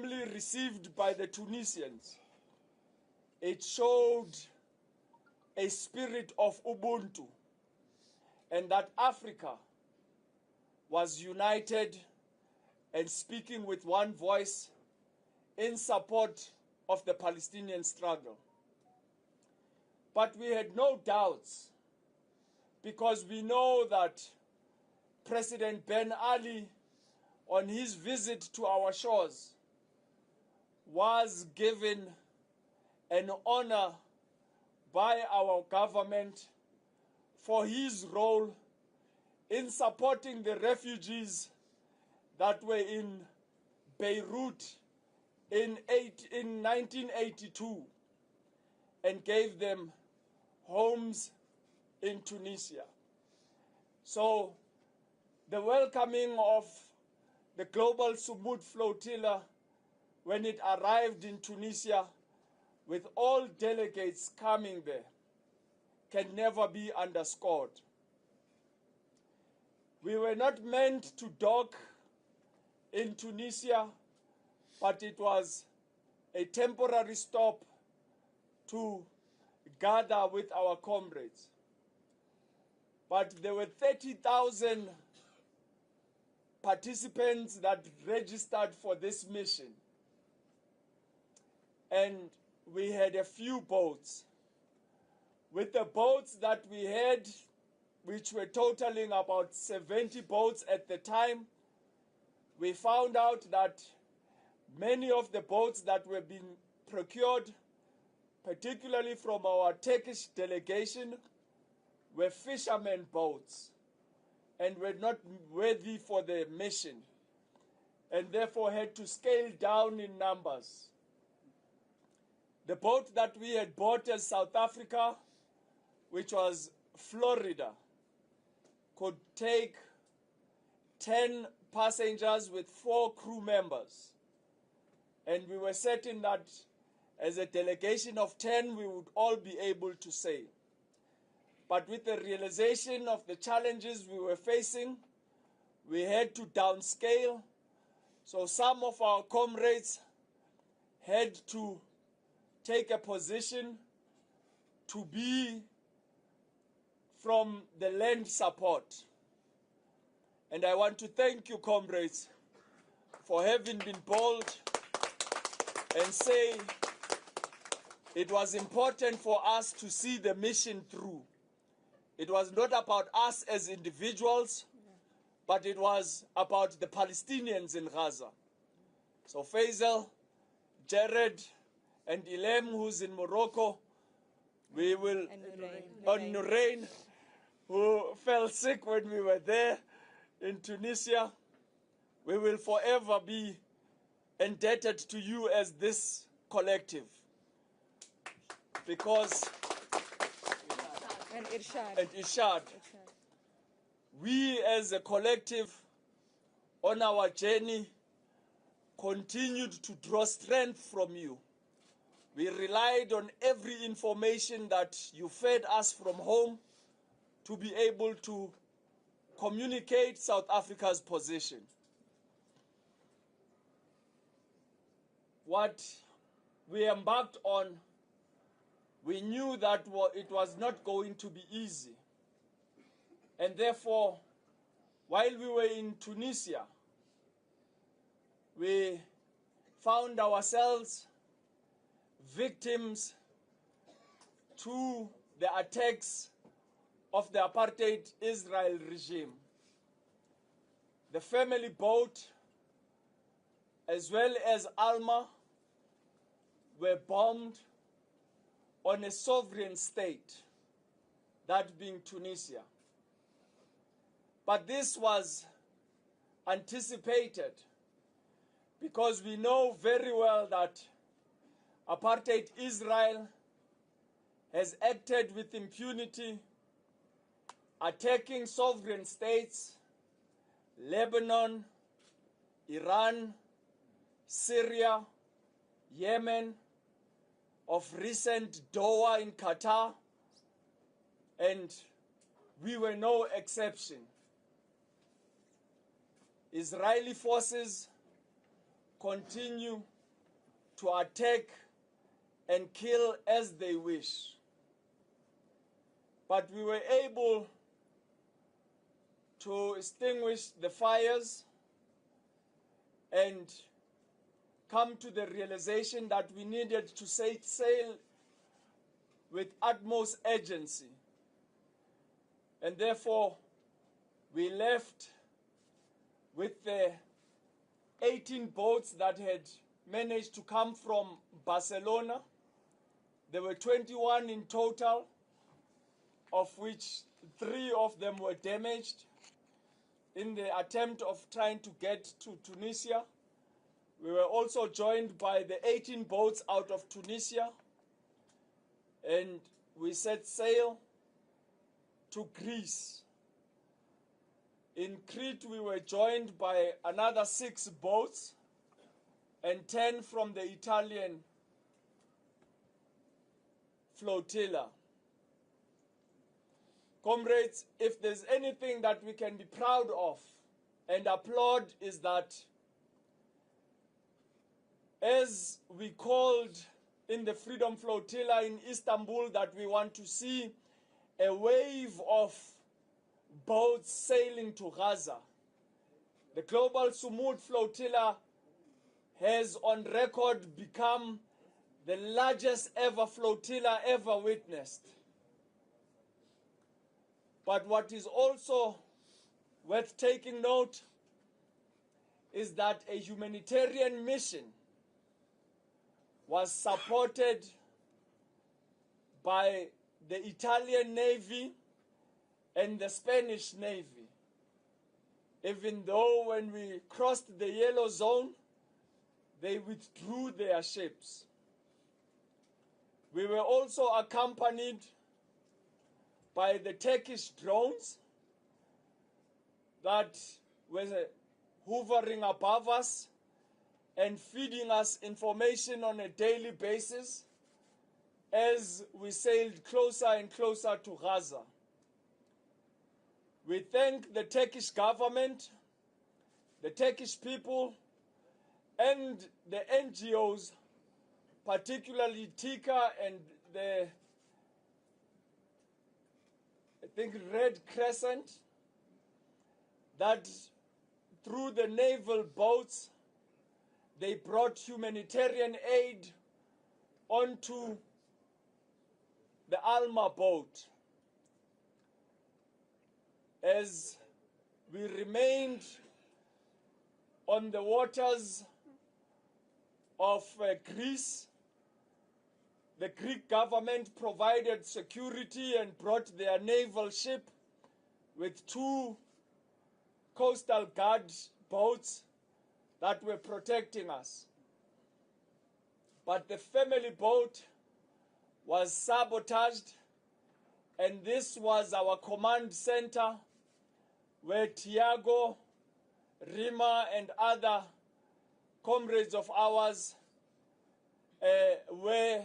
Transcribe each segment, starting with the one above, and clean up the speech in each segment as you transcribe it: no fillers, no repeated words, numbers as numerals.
warmly received by the Tunisians. It showed a spirit of Ubuntu, and that Africa was united and speaking with one voice in support of the Palestinian struggle. But we had no doubts, because we know that President Ben Ali, on his visit to our shores, was given an honor by our government for his role in supporting the refugees that were in Beirut in 1982 and gave them homes in Tunisia. So the welcoming of the Global Sumud Flotilla, when it arrived in Tunisia, with all delegates coming there, can never be underscored. We were not meant to dock in Tunisia, but it was a temporary stop to gather with our comrades. But there were 30,000 participants that registered for this mission. And we had a few boats. With the boats that we had, which were totaling about 70 boats at the time, we found out that many of the boats that were being procured, particularly from our Turkish delegation, were fishermen boats and were not worthy for the mission, and therefore had to scale down in numbers. The boat that we had bought as South Africa, which was Florida, could take 10 passengers with 4 crew members. And we were certain that as a delegation of 10, we would all be able to sail. But with the realization of the challenges we were facing, we had to downscale. So some of our comrades had to take a position to be from the land support. And I want to thank you, comrades, for having been bold and say it was important for us to see the mission through. It was not about us as individuals, but it was about the Palestinians in Gaza. So Faisal, Jared, and Ilem, who's in Morocco, we will, on Nurain, who fell sick when we were there in Tunisia, we will forever be indebted to you as this collective. Because, and Irshad, we as a collective on our journey continued to draw strength from you. We relied on every information that you fed us from home to be able to communicate South Africa's position. What we embarked on, we knew that it was not going to be easy. And therefore, while we were in Tunisia, we found ourselves victims to the attacks of the apartheid Israel regime. The family boat, as well as Alma, were bombed on a sovereign state, that being Tunisia. But this was anticipated, because we know very well that apartheid Israel has acted with impunity, attacking sovereign states, Lebanon, Iran, Syria, Yemen, of recent Doha in Qatar, and we were no exception. Israeli forces continue to attack and kill as they wish. But we were able to extinguish the fires and come to the realization that we needed to set sail with utmost urgency. And therefore, we left with the 18 boats that had managed to come from Barcelona. There were 21 in total, of which 3 of them were damaged in the attempt of trying to get to Tunisia. We were also joined by the 18 boats out of Tunisia, and we set sail to Greece. In Crete, we were joined by another 6 boats and 10 from the Italian flotilla. Comrades, if there's anything that we can be proud of and applaud, is that as we called in the Freedom Flotilla in Istanbul that we want to see a wave of boats sailing to Gaza, the Global Sumud Flotilla has on record become the largest ever flotilla ever witnessed. But what is also worth taking note is that a humanitarian mission was supported by the Italian Navy and the Spanish Navy. Even though when we crossed the yellow zone, they withdrew their ships. We were also accompanied by the Turkish drones that were hovering above us and feeding us information on a daily basis as we sailed closer and closer to Gaza. We thank the Turkish government, the Turkish people, and the NGOs, particularly TICA and the, Red Crescent, that through the naval boats, they brought humanitarian aid onto the Alma boat. As we remained on the waters of Greece, the Greek government provided security and brought their naval ship with 2 coastal guard boats that were protecting us. But the family boat was sabotaged, and this was our command center where Tiago, Rima, and other comrades of ours were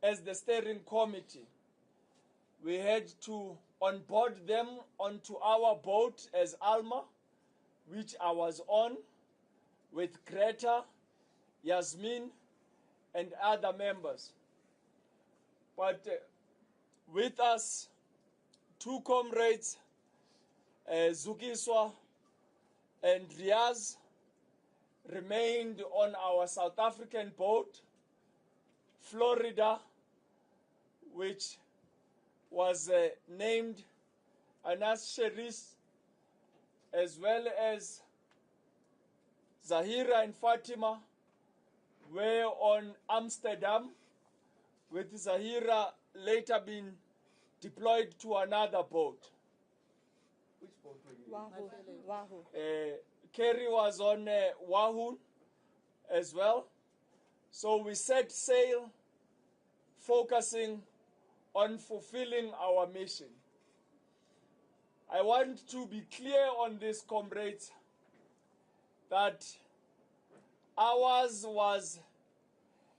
as the steering committee. We had to onboard them onto our boat as Alma, which I was on, with Greta, Yasmin, and other members. But with us, 2 comrades, Zukiswa and Riaz, remained on our South African boat, Florida, which was named Anas Sheris, as well as Zahira and Fatima were on Amsterdam, with Zahira later being deployed to another boat. Which boat were you? Wahoo. Kerry was on Wahoo as well. So we set sail, focusing on fulfilling our mission. I want to be clear on this, comrades, that ours was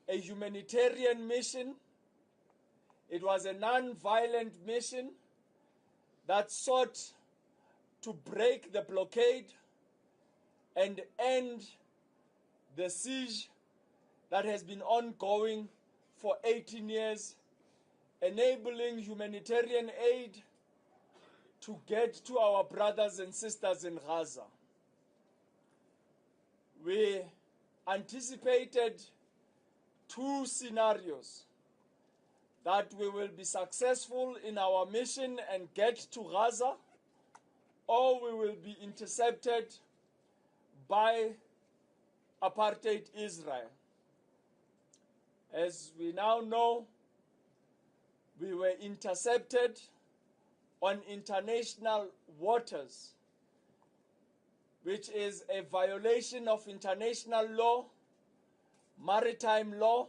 a humanitarian mission. It was a non-violent mission that sought to break the blockade and end the siege that has been ongoing for 18 years, enabling humanitarian aid to get to our brothers and sisters in Gaza. We anticipated 2 scenarios: that we will be successful in our mission and get to Gaza, or we will be intercepted by apartheid Israel. As we now know, we were intercepted on international waters, which is a violation of international law, maritime law,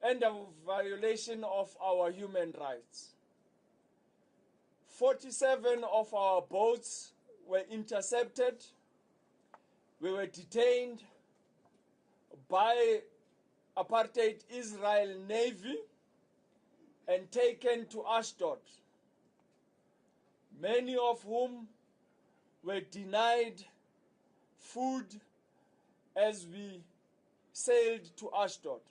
and a violation of our human rights. 47 of our boats were intercepted. We were detained by apartheid Israel Navy and taken to Ashdod, many of whom were denied food as we sailed to Ashdod.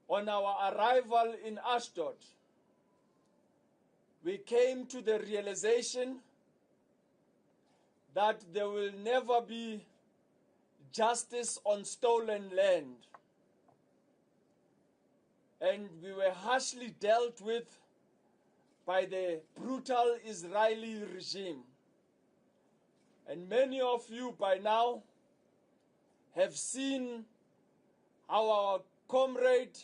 On our arrival in Ashdod, we came to the realization that there will never be justice on stolen land. And we were harshly dealt with by the brutal Israeli regime. And many of you by now have seen how our comrade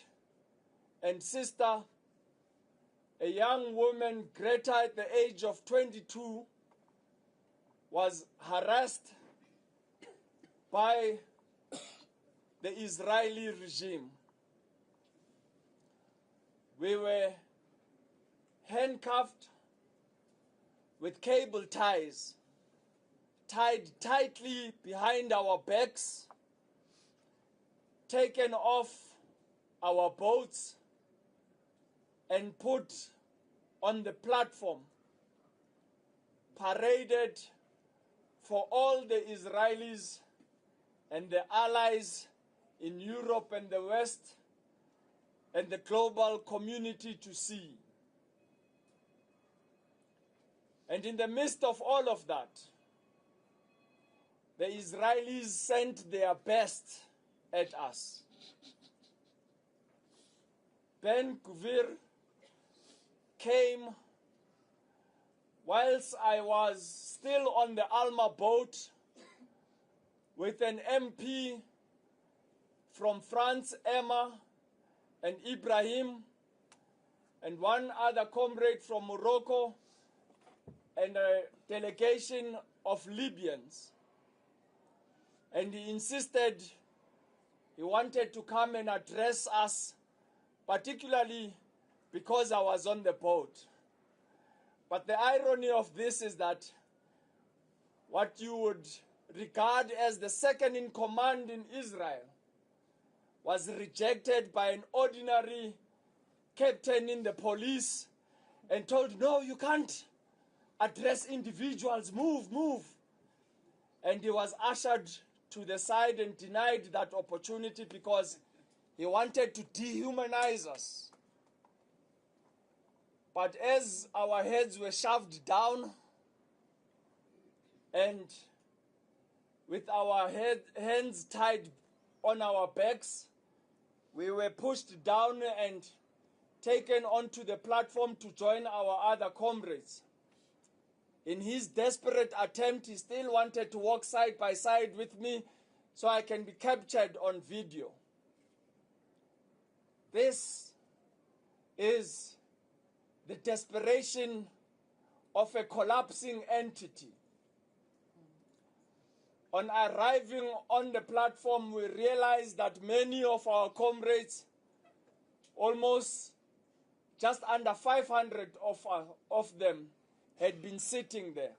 and sister, a young woman, Greta, at the age of 22, was harassed by the Israeli regime. We were handcuffed with cable ties, tied tightly behind our backs, taken off our boats, and put on the platform, paraded for all the Israelis and the allies in Europe and the West and the global community to see. And in the midst of all of that, the Israelis sent their best at us. Ben Gvir came whilst I was still on the Alma boat with an MP from France, Emma, and Ibrahim, and one other comrade from Morocco, and a delegation of Libyans. And he insisted he wanted to come and address us, particularly because I was on the boat. But the irony of this is that what you would regard as the second in command in Israel was rejected by an ordinary captain in the police and told, no, you can't address individuals, move, move. And he was ushered to the side and denied that opportunity because he wanted to dehumanize us. But as our heads were shoved down and with our hands tied on our backs, we were pushed down and taken onto the platform to join our other comrades. In his desperate attempt, he still wanted to walk side by side with me so I can be captured on video. This is the desperation of a collapsing entity. On arriving on the platform, we realized that many of our comrades, almost just under 500 of them, had been sitting there.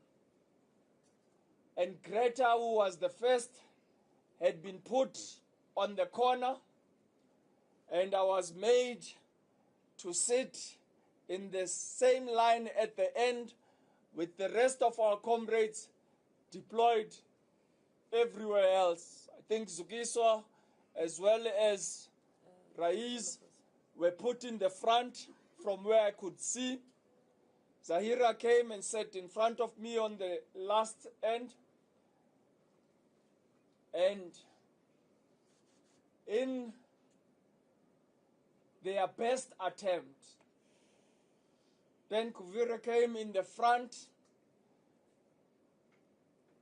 And Greta, who was the first, had been put on the corner, and I was made to sit in the same line at the end with the rest of our comrades deployed everywhere else. I think Zukiswa as well as Rais were put in the front from where I could see. Zahira came and sat in front of me on the last end. And in their best attempt, Ben Kuvira came in the front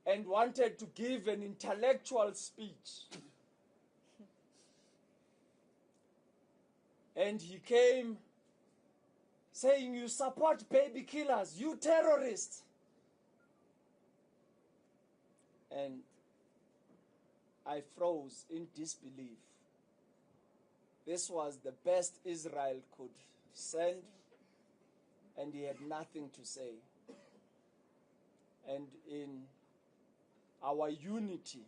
and wanted to give an intellectual speech. And he came saying, "You support baby killers, you terrorists." And I froze in disbelief. This was the best Israel could send, and he had nothing to say. And in our unity,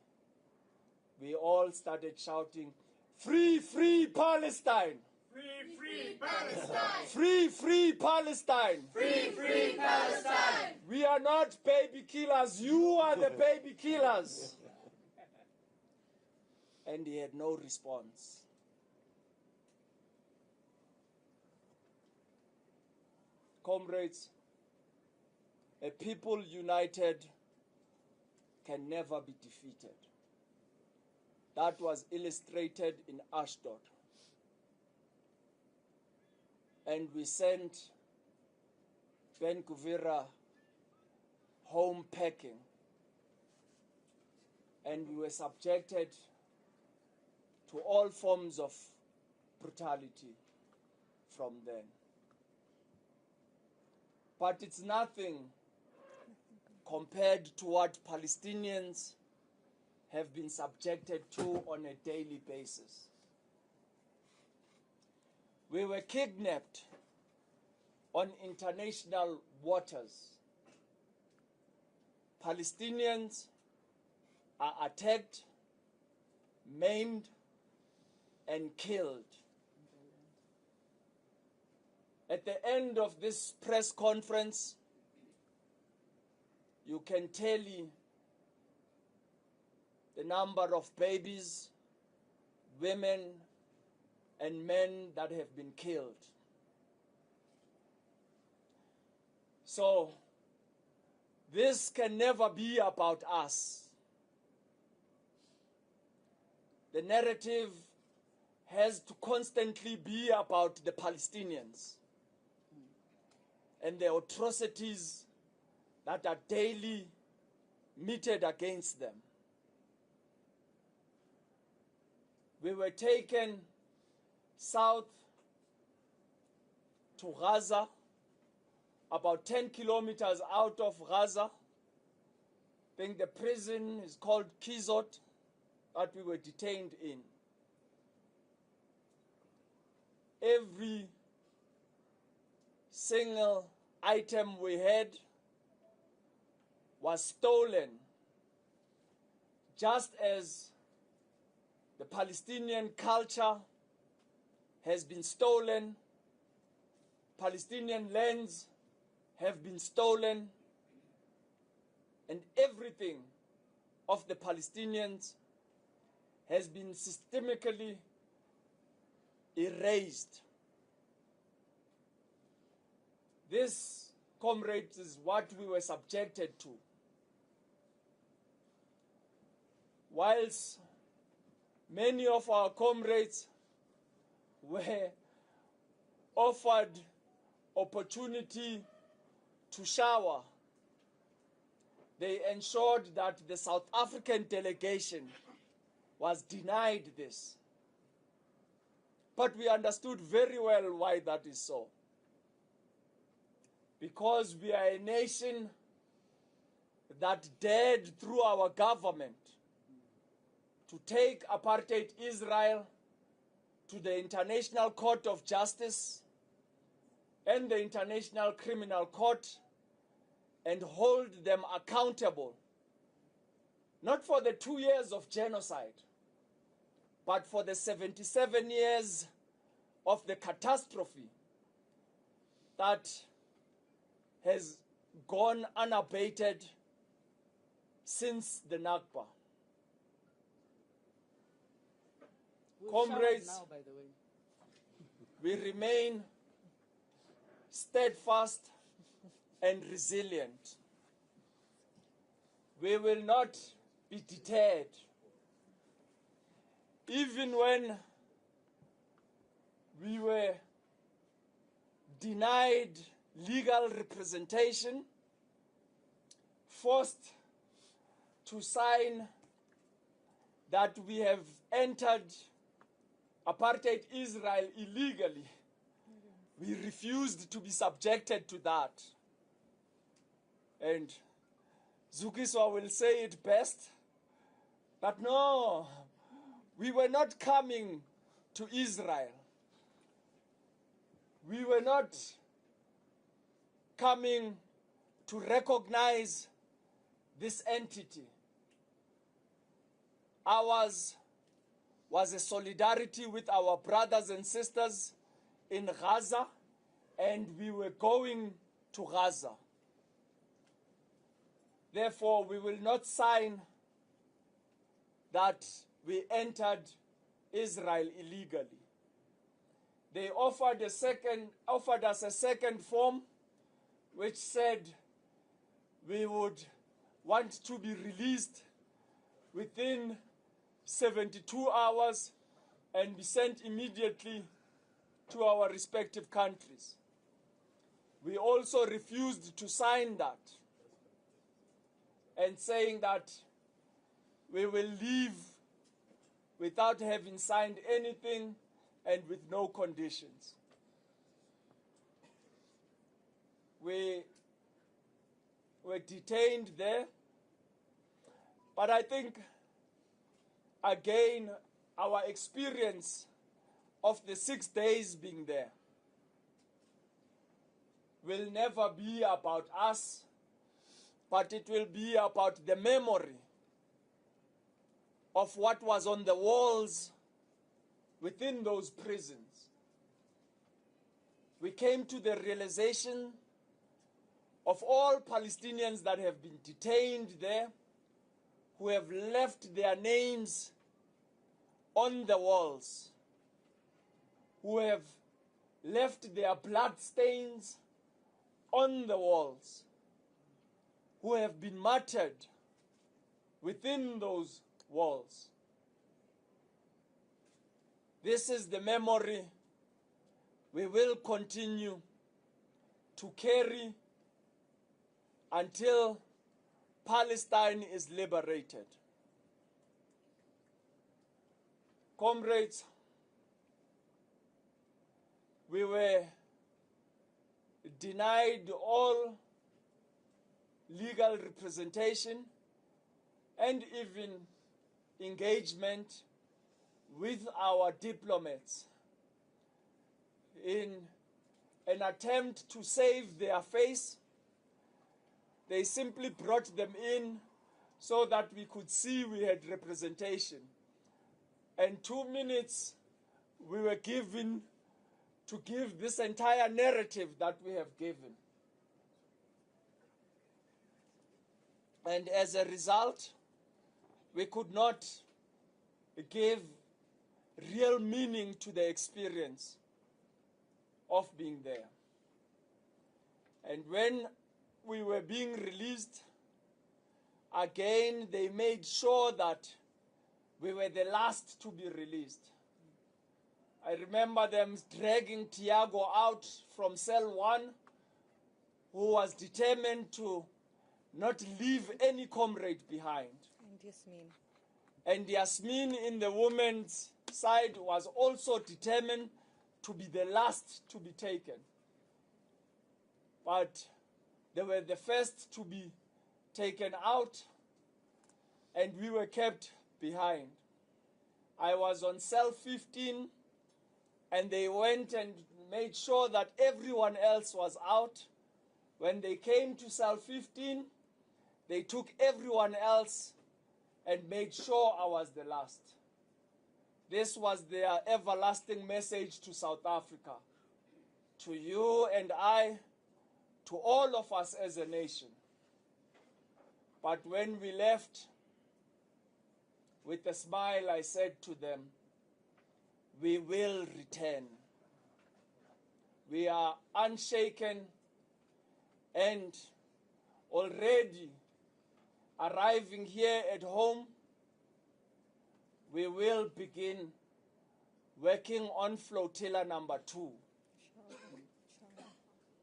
we all started shouting, "Free, free Palestine! Free, free Palestine! Free, free Palestine! Free, free Palestine! We are not baby killers, you are the baby killers." And he had no response. Comrades, a people united can never be defeated. That was illustrated in Ashdod. And we sent Ben Guvira home packing. And we were subjected to all forms of brutality from then. But it's nothing compared to what Palestinians have been subjected to on a daily basis. We were kidnapped on international waters. Palestinians are attacked, maimed, and killed. At the end of this press conference, you can tally the number of babies, women, and men that have been killed. So, this can never be about us. The narrative has to constantly be about the Palestinians and the atrocities that are daily meted against them. We were taken south to Gaza, about 10 kilometers out of Gaza. I think the prison is called Kizot, that we were detained in. Every single item we had was stolen, just as the Palestinian culture has been stolen, Palestinian lands have been stolen, and everything of the Palestinians has been systemically erased. This, comrades, is what we were subjected to. Whilst many of our comrades were offered opportunity to shower, they ensured that the South African delegation was denied this. But we understood very well why that is so. Because we are a nation that dared, through our government, to take apartheid Israel to the International Court of Justice and the International Criminal Court and hold them accountable, not for the 2 years of genocide, but for the 77 years of the catastrophe that has gone unabated since the Nakba. Comrades, now, by the way. we remain steadfast and resilient. We will not be deterred. Even when we were denied legal representation, forced to sign that we have entered apartheid Israel illegally, we refused to be subjected to that. And Zukiswa will say it best, but no, we were not coming to Israel. We were not coming to recognize this entity. Ours was a solidarity with our brothers and sisters in Gaza, and we were going to Gaza. Therefore, we will not sign that we entered Israel illegally. They offered us a second form, which said we would want to be released within 72 hours and be sent immediately to our respective countries. We also refused to sign that, and saying that we will leave without having signed anything and with no conditions. We were detained there, but I think, again, our experience of the 6 days being there will never be about us, but it will be about the memory of what was on the walls within those prisons. We came to the realization of all Palestinians that have been detained there, who have left their names on the walls, who have left their blood stains on the walls, who have been martyred within those walls. This is the memory we will continue to carry until Palestine is liberated. Comrades, we were denied all legal representation and even engagement with our diplomats in an attempt to save their face. They simply brought them in so that we could see we had representation. And 2 minutes we were given to give this entire narrative that we have given. And as a result, we could not give real meaning to the experience of being there. And when we were being released, again, they made sure that we were the last to be released. I remember them dragging Tiago out from cell 1, who was determined to not leave any comrade behind. And Yasmin. And Yasmin, in the women's side, was also determined to be the last to be taken. But they were the first to be taken out, and we were kept behind. I was on cell 15, and they went and made sure that everyone else was out. When they came to cell 15, they took everyone else and made sure I was the last. This was their everlasting message to South Africa, to you and I, to all of us as a nation. But when we left, with a smile, I said to them, we will return. We are unshaken and already arriving here at home, we will begin working on flotilla number 2.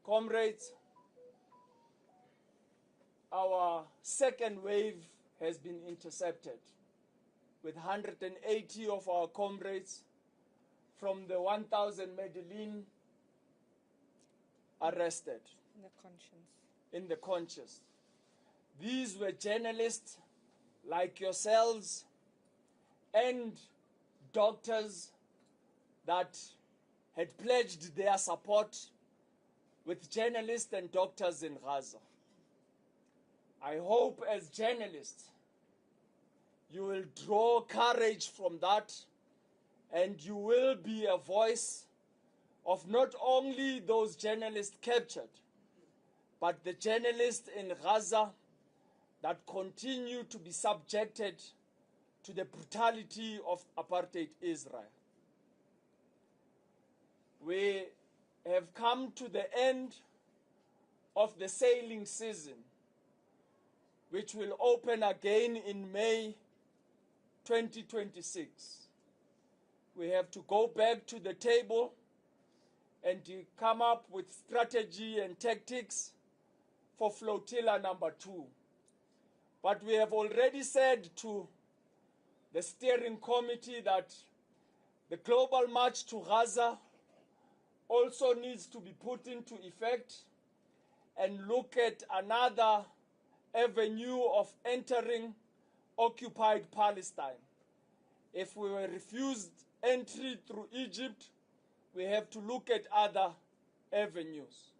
Comrades, our second wave has been intercepted with 180 of our comrades from the 1,000 Medellin arrested. In the conscience. These were journalists like yourselves and doctors that had pledged their support with journalists and doctors in Gaza. I hope as journalists you will draw courage from that and you will be a voice of not only those journalists captured, but the journalists in Gaza that continue to be subjected to the brutality of apartheid Israel. We have come to the end of the sailing season, which will open again in May 2026. We have to go back to the table and come up with strategy and tactics for flotilla number 2. But we have already said to the steering committee that the global march to Gaza also needs to be put into effect and look at another avenue of entering occupied Palestine. If we were refused entry through Egypt, we have to look at other avenues.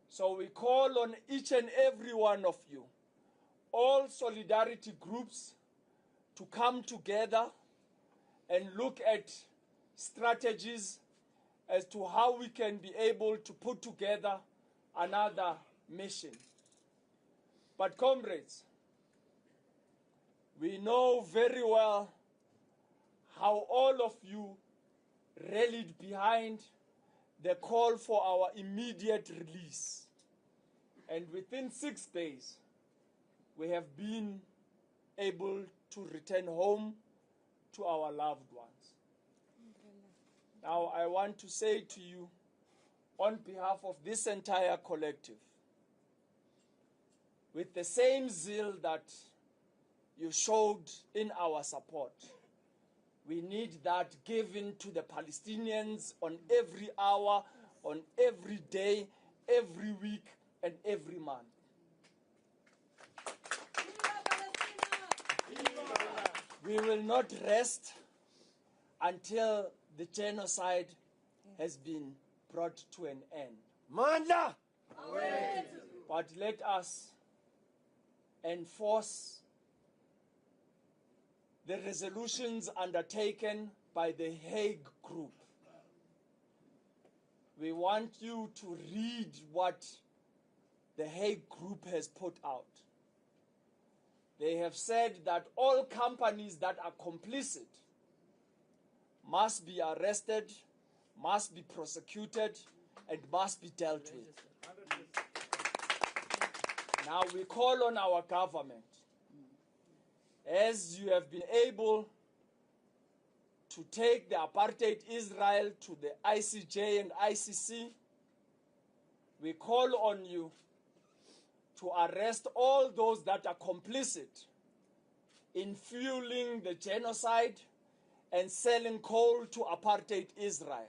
So we call on each and every one of you, all solidarity groups, to come together and look at strategies as to how we can be able to put together another mission. But comrades, we know very well how all of you rallied behind the call for our immediate release. And within 6 days, we have been able to return home to our loved ones. Now, I want to say to you, on behalf of this entire collective, with the same zeal that you showed in our support, we need that given to the Palestinians on every hour, on every day, every week, and every month. We will not rest until the genocide has been brought to an end. Mandla! But let us enforce the resolutions undertaken by the Hague Group. We want you to read what the Hague Group has put out. They have said that all companies that are complicit must be arrested, must be prosecuted, and must be dealt with. Now we call on our government, as you have been able to take the apartheid Israel to the ICJ and ICC, we call on you to arrest all those that are complicit in fueling the genocide and selling coal to apartheid Israel.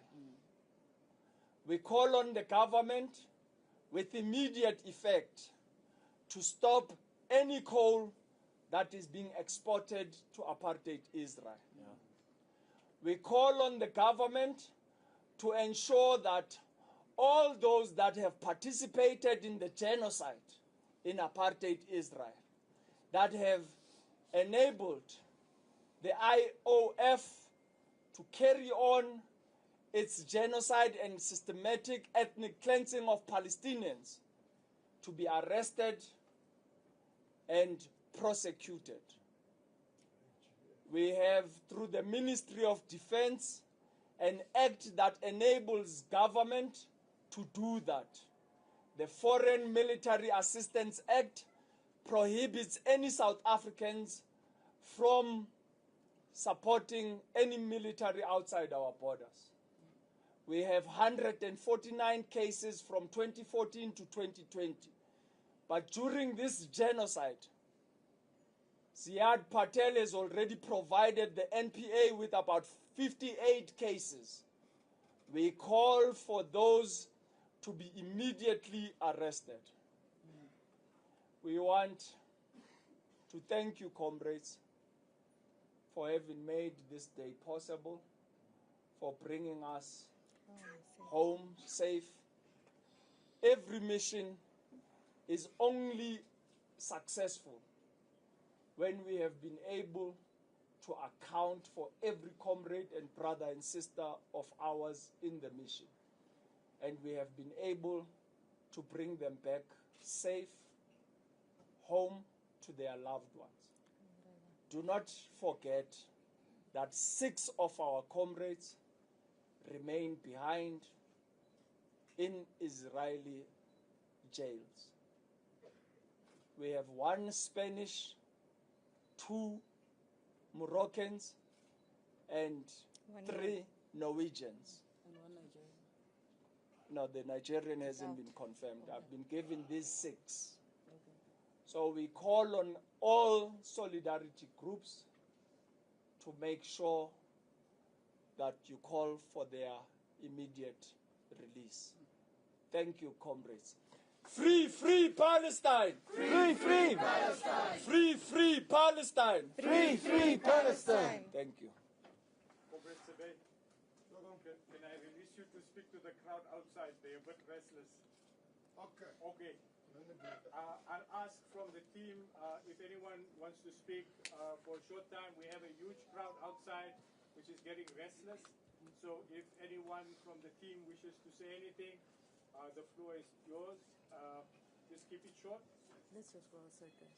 We call on the government with immediate effect to stop any coal that is being exported to apartheid Israel. We call on the government to ensure that all those that have participated in the genocide in apartheid Israel, that have enabled the IOF to carry on its genocide and systematic ethnic cleansing of Palestinians, to be arrested and prosecuted. We have, through the Ministry of Defense an act that enables government to do that. The Foreign Military Assistance Act prohibits any South Africans from supporting any military outside our borders. We have 149 cases from 2014 to 2020. But during this genocide, Ziad Patel has already provided the NPA with about 58 cases. We call for those to be immediately arrested. We want to thank you, comrades, for having made this day possible, for bringing us home safe. Every mission is only successful when we have been able to account for every comrade and brother and sister of ours in the mission. And we have been able to bring them back safe home to their loved ones. Do not forget that 6 of our comrades remain behind in Israeli jails. We have 1 Spanish, 2 Moroccans, and 3 Norwegians. And 1 Nigerian. No, the Nigerian hasn't been confirmed. Okay. I've been given these 6. Okay. So we call on all solidarity groups to make sure that you call for their immediate release. Thank you, comrades. Free, free Palestine! Free, free Palestine! Free, free Palestine! Free, free Palestine! Thank you. Comrade Sebe, can I release you to speak to the crowd outside? They're a bit restless. Okay. Okay. I'll ask from the team if anyone wants to speak for a short time. We have a huge crowd outside which is getting restless. So if anyone from the team wishes to say anything, the floor is yours. Just keep it short. Let's just go outside, guys.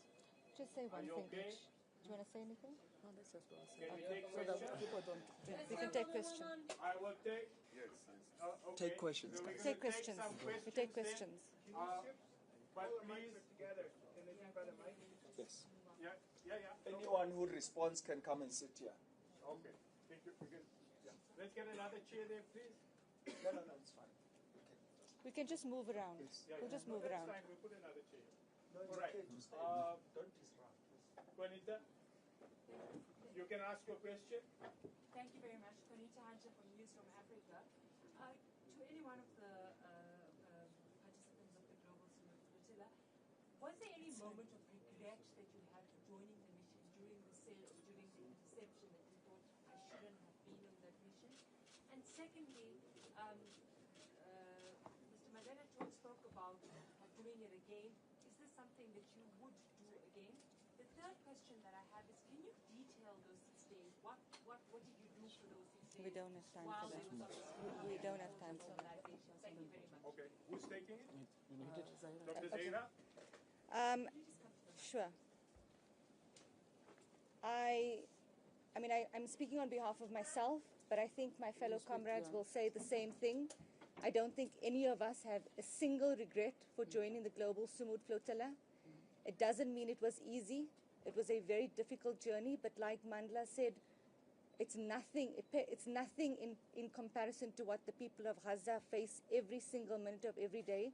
Just say one you thing okay? each. Do you want to say anything? No, let's just go outside. Can we take So that questions? people don't drink. We can take questions. I will take. Yes. Okay. Take questions, So we're guys. gonna Take questions. some We take then. questions. But please, Yes. yeah. Anyone who responds can come and sit here. Okay. Thank you. Let's get another chair there, please. No, it's fine. We can just move around. We'll just move That's around. fine. We'll put another chair. No, it's All right. okay to stay. Don't disrupt. Juanita, you can ask your question. Thank you very much. Juanita Hunter from News from Africa. To any one of the participants of the Global Sumud Flotilla, was there any moment of regret that you had for joining the mission during the interception that you thought I shouldn't have been on that mission? And secondly, Mr. Mandela spoke about doing it again. Is this something that you would do again? The third question that I have is, can you detail those 6 days? What did you do for those 6 days? We don't have time while for that. there was obviously We don't have time for that. mobilization? Thank you very much. Okay. Who's taking it? Zaira. Dr. Okay. Zaira? Sure. I'm speaking on behalf of myself, but I think my fellow comrades will say the same thing. I don't think any of us have a single regret for joining the Global Sumud Flotilla. It doesn't mean it was easy. It was a very difficult journey, but like Mandla said, it's nothing in comparison to what the people of Gaza face every single minute of every day.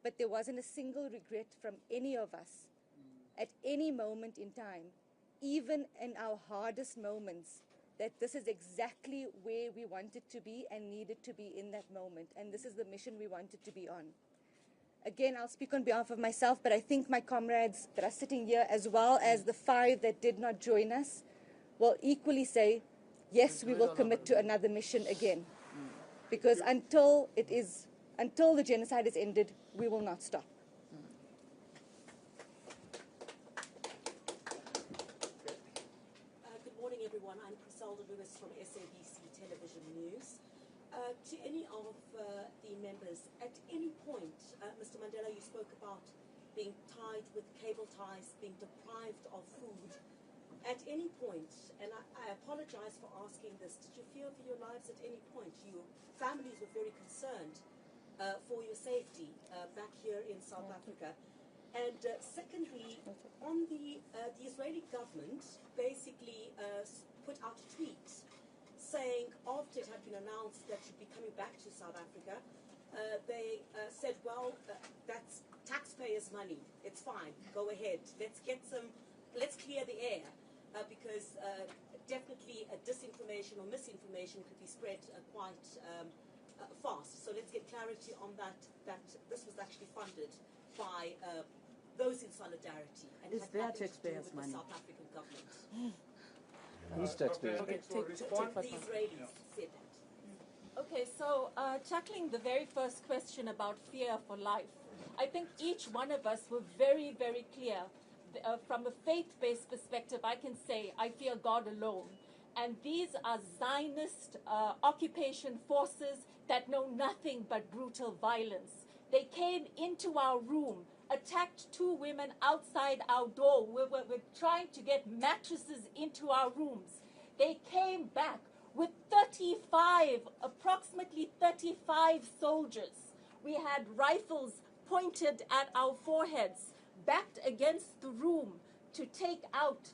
But there wasn't a single regret from any of us at any moment in time, even in our hardest moments, that this is exactly where we wanted to be and needed to be in that moment. And this is the mission we wanted to be on. Again, I'll speak on behalf of myself, but I think my comrades that are sitting here, as well as the 5 that did not join us, will equally say, yes, we will commit to another mission again. Because until the genocide is ended, we will not stop. Good morning, everyone. I'm Griselda Lewis from SABC Television News. To any of the members, at any point, Mr. Mandela, you spoke about being tied with cable ties, being deprived of food. at any point, and I apologize for asking this, did you fear for your lives at any point? Your families were very concerned for your safety back here in South Africa. And secondly, on the Israeli government basically put out a tweet saying after it had been announced that you'd be coming back to South Africa, they said, well, that's taxpayers' money. It's fine. Go ahead. Let's clear the air because definitely disinformation or misinformation could be spread quite fast. So let's get clarity on that this was actually funded by those in solidarity. And Is had their nothing to do taxpayers' with money? the South African government. Who's taxpayers? Okay, The Israelis said that. Okay, so tackling the very first question about fear for life, I think each one of us were very, very clear. From a faith-based perspective, I can say I fear God alone. And these are Zionist occupation forces that know nothing but brutal violence. They came into our room, attacked 2 women outside our door. We were trying to get mattresses into our rooms. They came back with approximately 35 soldiers. We had rifles pointed at our foreheads, backed against the room to take out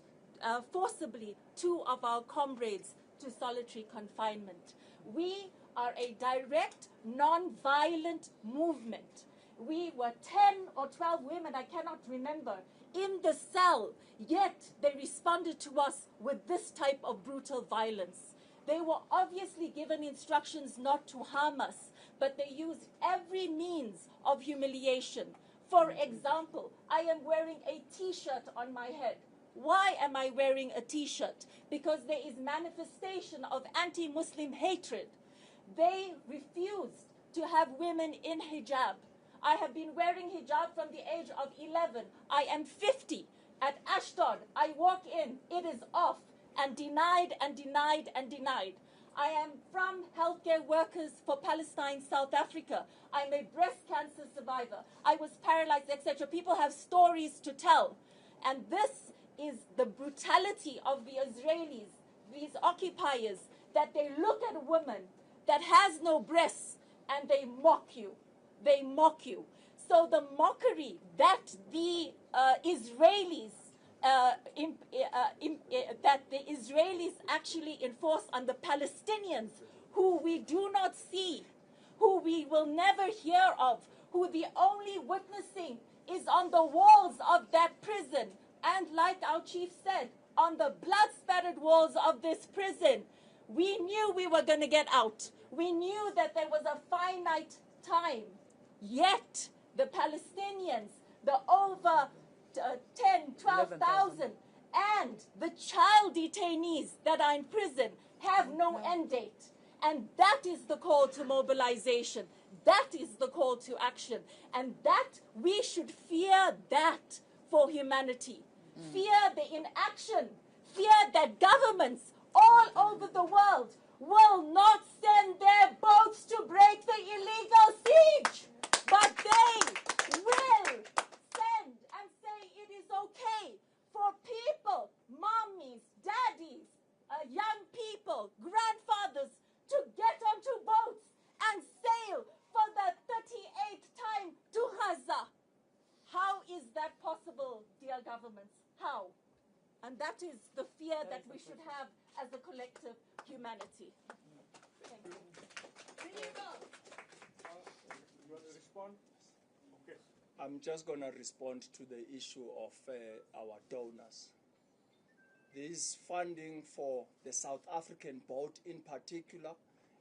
forcibly 2 of our comrades to solitary confinement. We are a direct, non-violent movement. We were 10 or 12 women, I cannot remember, in the cell, yet they responded to us with this type of brutal violence. They were obviously given instructions not to harm us, but they used every means of humiliation. For example, I am wearing a T-shirt on my head. Why am I wearing a T-shirt? Because there is manifestation of anti-Muslim hatred. They refused to have women in hijab. I have been wearing hijab from the age of 11. I am 50. At Ashdod, I walk in, it is off, and denied and denied and denied. I am from Healthcare Workers for Palestine, South Africa. I'm a breast cancer survivor. I was paralyzed, etc. People have stories to tell. And this is the brutality of the Israelis, these occupiers, that they look at a woman that has no breasts and they mock you. They mock you. So the mockery that the Israelis actually enforce on the Palestinians, who we do not see, who we will never hear of, who the only witnessing is on the walls of that prison, and like our chief said, on the blood-spattered walls of this prison. We knew we were going to get out. We knew that there was a finite time. Yet the Palestinians, the over 10, 12,000, and the child detainees that are in prison have no end date. And that is the call to mobilization. That is the call to action. And that we should fear that for humanity. Fear the inaction. Fear that governments all over the world will not send their boats to break the illegal siege. But they will send and say it is okay for people, mommies, daddies, young people, grandfathers to get onto boats and sail for the 38th time to Gaza. How is that possible, dear governments? How? And that is the fear that we should have as a collective humanity. Thank you. You want to respond? Okay. I'm just going to respond to the issue of our donors. This funding for the South African boat in particular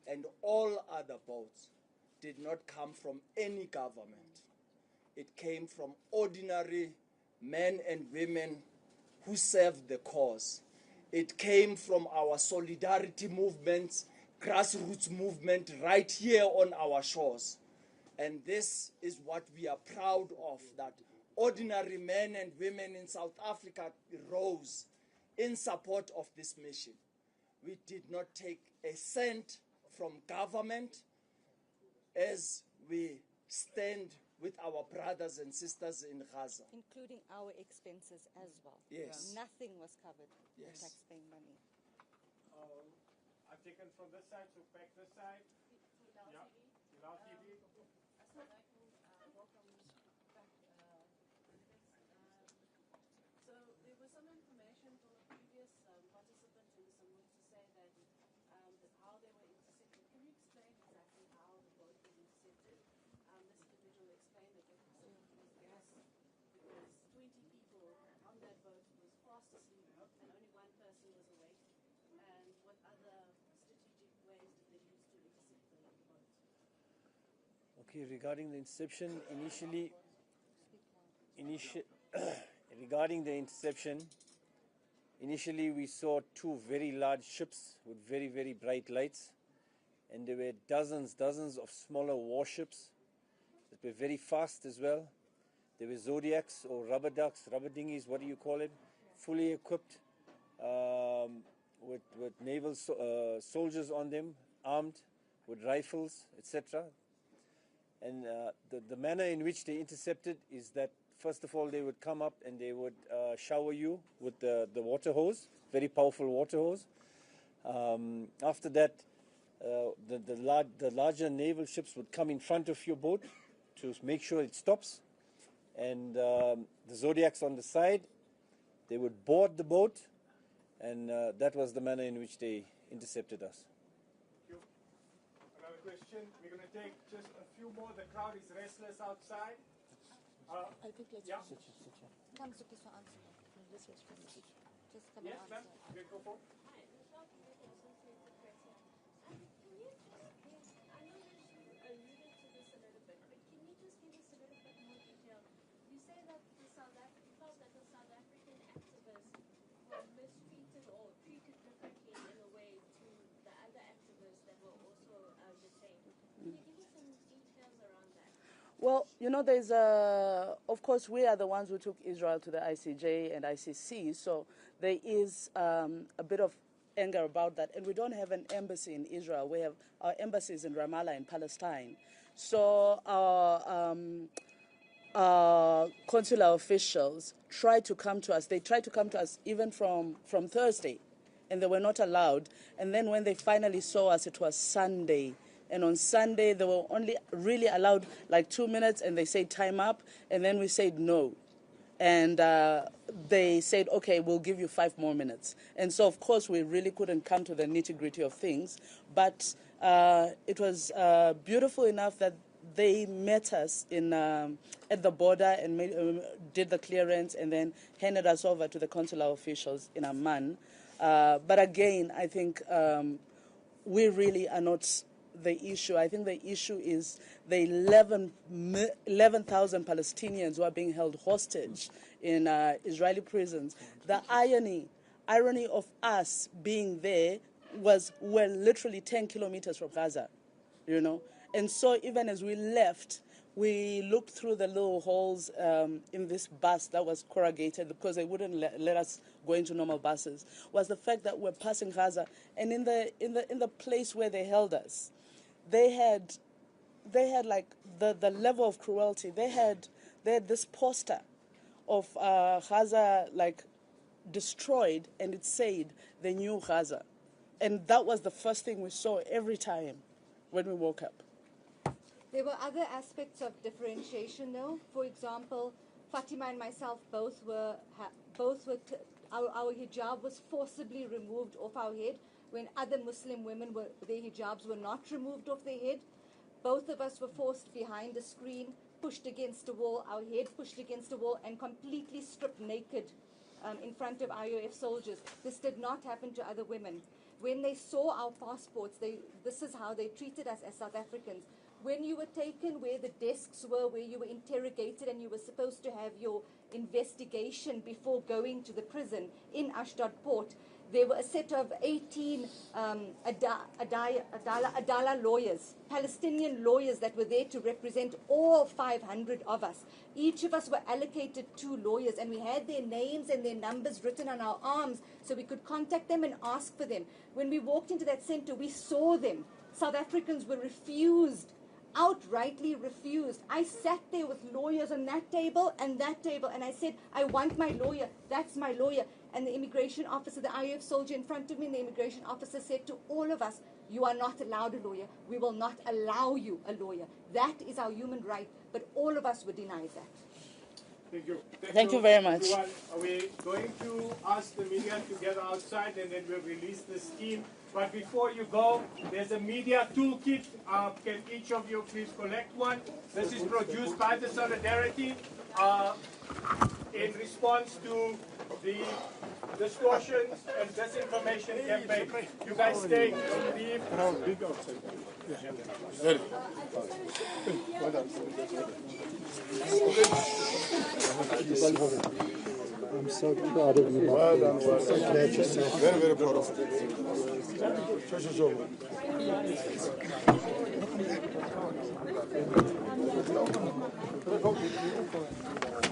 and all other boats did not come from any government. It came from ordinary men and women who served the cause. It came from our solidarity movements, grassroots movement right here on our shores. And this is what we are proud of, that ordinary men and women in South Africa rose in support of this mission. We did not take a cent from government as we stand with our brothers and sisters in Gaza. Including our expenses as well. Yes. Nothing was covered with Yes. taxpaying money. I've taken from this side, so back this side. Yeah. Bilal TV. So there was some information from a previous participant in the Sumud to say that how they were intercepted. Can you explain exactly how the boat was intercepted? This individual explained that they used gas because 20 people on that boat was fast asleep and only one person was awake. And what other strategic ways did they use to intercept the boat? Okay, regarding the interception, regarding the interception, initially we saw two very large ships with very, very bright lights, and there were dozens of smaller warships that were very fast as well. There were Zodiacs or rubber ducks, rubber dinghies, what do you call it, fully equipped with naval soldiers on them, armed with rifles, etc. And the manner in which they intercepted is that, first of all, they would come up and they would shower you with the water hose, very powerful water hose. After that, the larger naval ships would come in front of your boat to make sure it stops. And the Zodiacs on the side, they would board the boat, and that was the manner in which they intercepted us. Thank you. Another question. We're going to take just a few more. The crowd is restless outside. I think let's Yeah. Come, Suki, so answer. This was from Just come Yes, and ma'am. answer. You can go for it. Hi, Michelle from the Associated Press here. Can you just, I know that you alluded to this a little bit, but can you just give us a little bit more detail? You say that you felt that the South African activists were mistreated or treated differently in a way to the other activists that were also detained. Can you give us some details around that? Well, you know, of course, we are the ones who took Israel to the ICJ and ICC, so there is a bit of anger about that. And we don't have an embassy in Israel. We have our embassies in Ramallah in Palestine. So our consular officials tried to come to us. They tried to come to us even from Thursday, and they were not allowed. And then when they finally saw us, it was Sunday. And on Sunday, they were only really allowed like 2 minutes, and they said time up, and then we said no. And they said, okay, we'll give you 5 more minutes. And so, of course, we really couldn't come to the nitty-gritty of things. But it was beautiful enough that they met us at the border and did the clearance and then handed us over to the consular officials in Amman. But again, I think we really are not the issue. I think the issue is the 11,000 Palestinians who are being held hostage in Israeli prisons. The irony of us being there we're literally 10 kilometers from Gaza, you know. And so even as we left, we looked through the little holes in this bus that was corrugated because they wouldn't let us go into normal buses, was the fact that we're passing Gaza. And in the place where they held us, they had like the level of cruelty. They had this poster of Gaza like destroyed, and it said the new Gaza. And that was the first thing we saw every time when we woke up. There were other aspects of differentiation, though. For example, Fatima and myself both were our hijab was forcibly removed off our head, when other Muslim women their hijabs were not removed off their head. Both of us were forced behind a screen, pushed against a wall, our head pushed against a wall, and completely stripped naked in front of IOF soldiers. This did not happen to other women. When they saw our passports, this is how they treated us as South Africans. When you were taken where the desks were, where you were interrogated and you were supposed to have your investigation before going to the prison in Ashdod port, there were a set of 18 Adala lawyers, Palestinian lawyers that were there to represent all 500 of us. Each of us were allocated 2 lawyers, and we had their names and their numbers written on our arms so we could contact them and ask for them. When we walked into that center, we saw them. South Africans were refused outrightly refused. I sat there with lawyers on that table, and I said, I want my lawyer. That's my lawyer. And the immigration officer, the IF soldier in front of me, and the immigration officer said to all of us, you are not allowed a lawyer. We will not allow you a lawyer. That is our human right. But all of us were denied that. Thank you. Thank you very much. Everyone. We're going to ask the media to get outside, and then we'll release the scheme. But before you go, there's a media toolkit. Can each of you please collect one? This is produced by the Solidarity in response to the distortions and disinformation campaign. You guys stay, leave. I'm so proud of you. Well done, well done. Glad to see you. Very, very proud of you.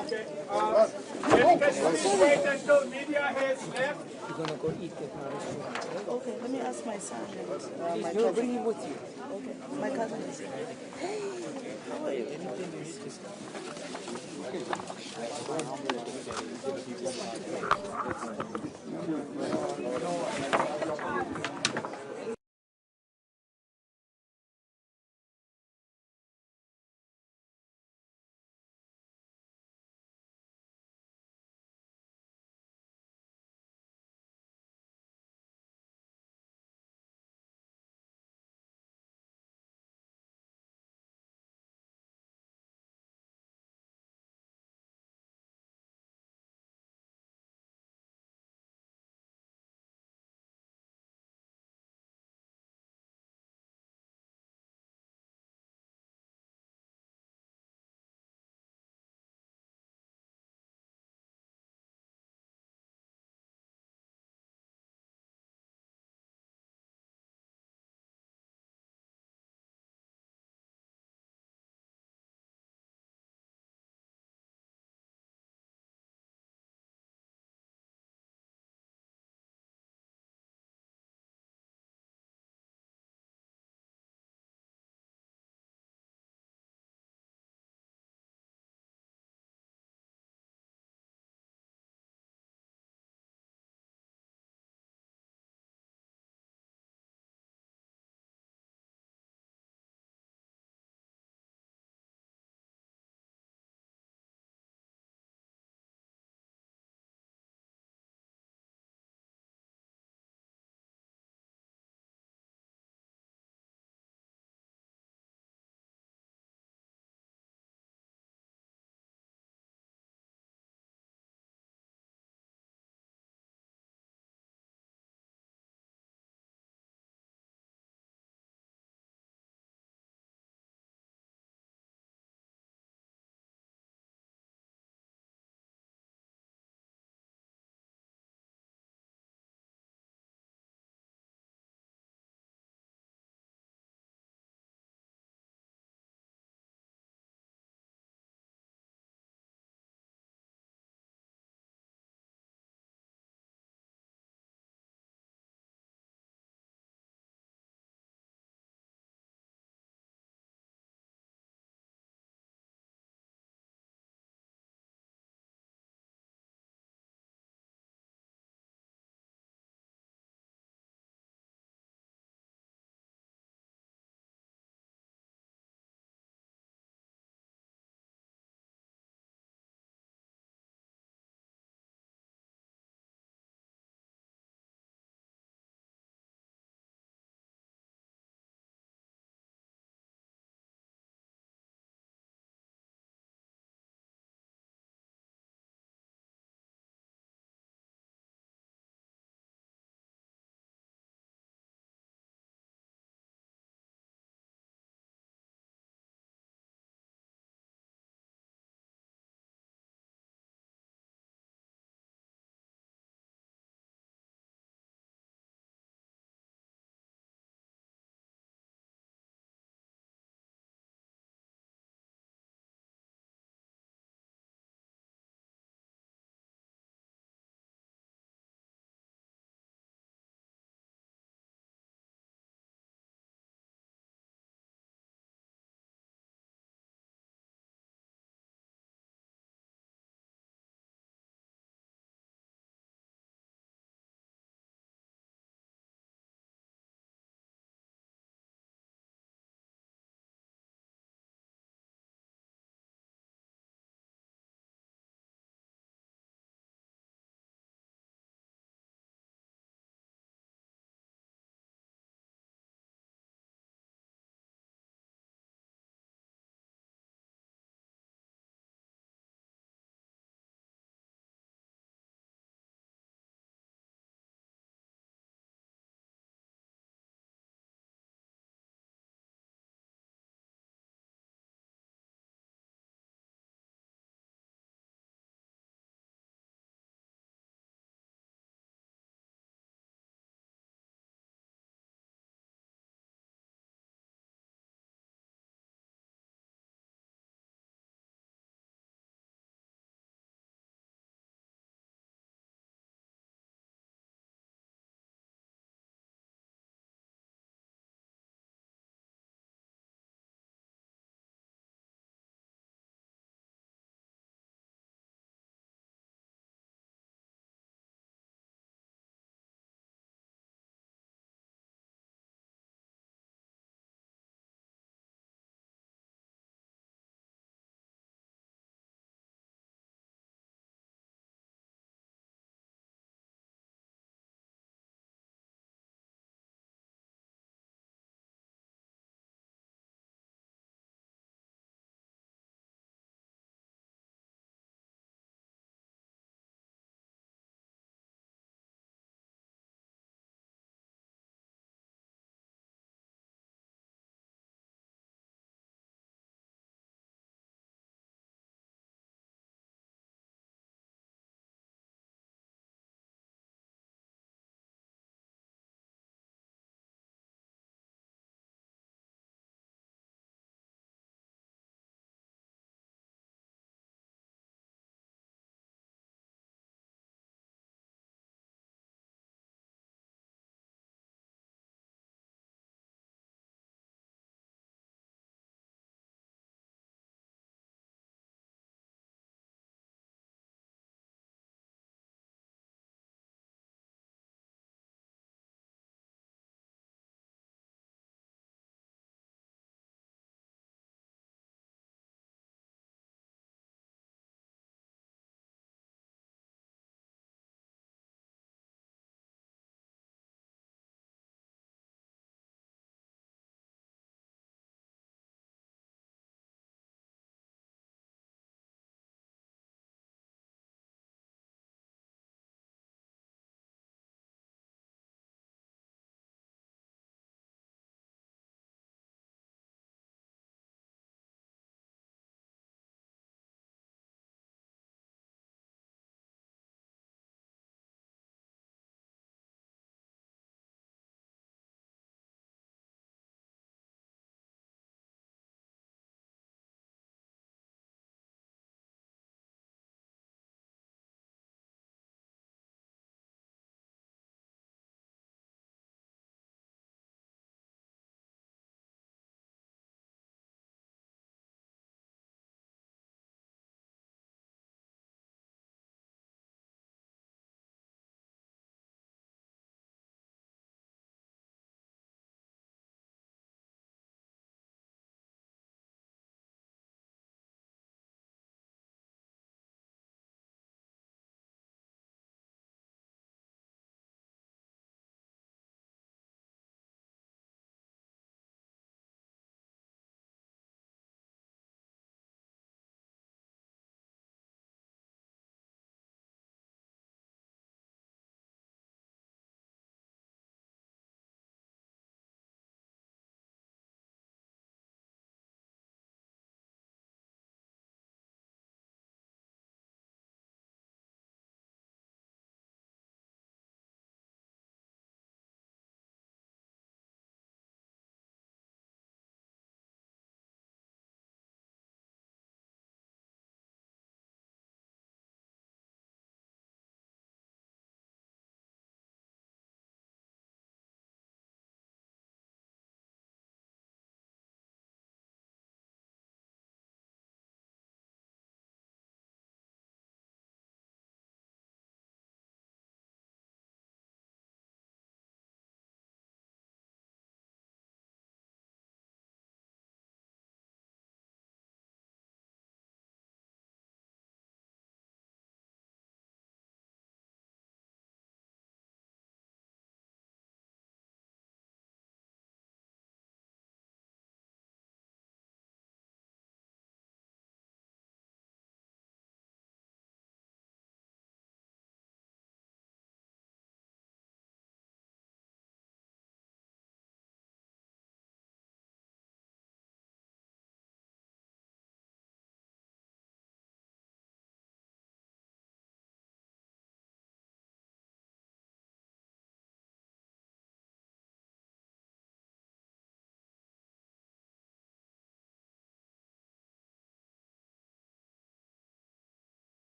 Okay. Let's wait until media has left. You're gonna go eat at my restaurant. Okay, let me ask my son. My You'll bring him with you. Okay, my cousin is here. Hey, how are you? Anything you need to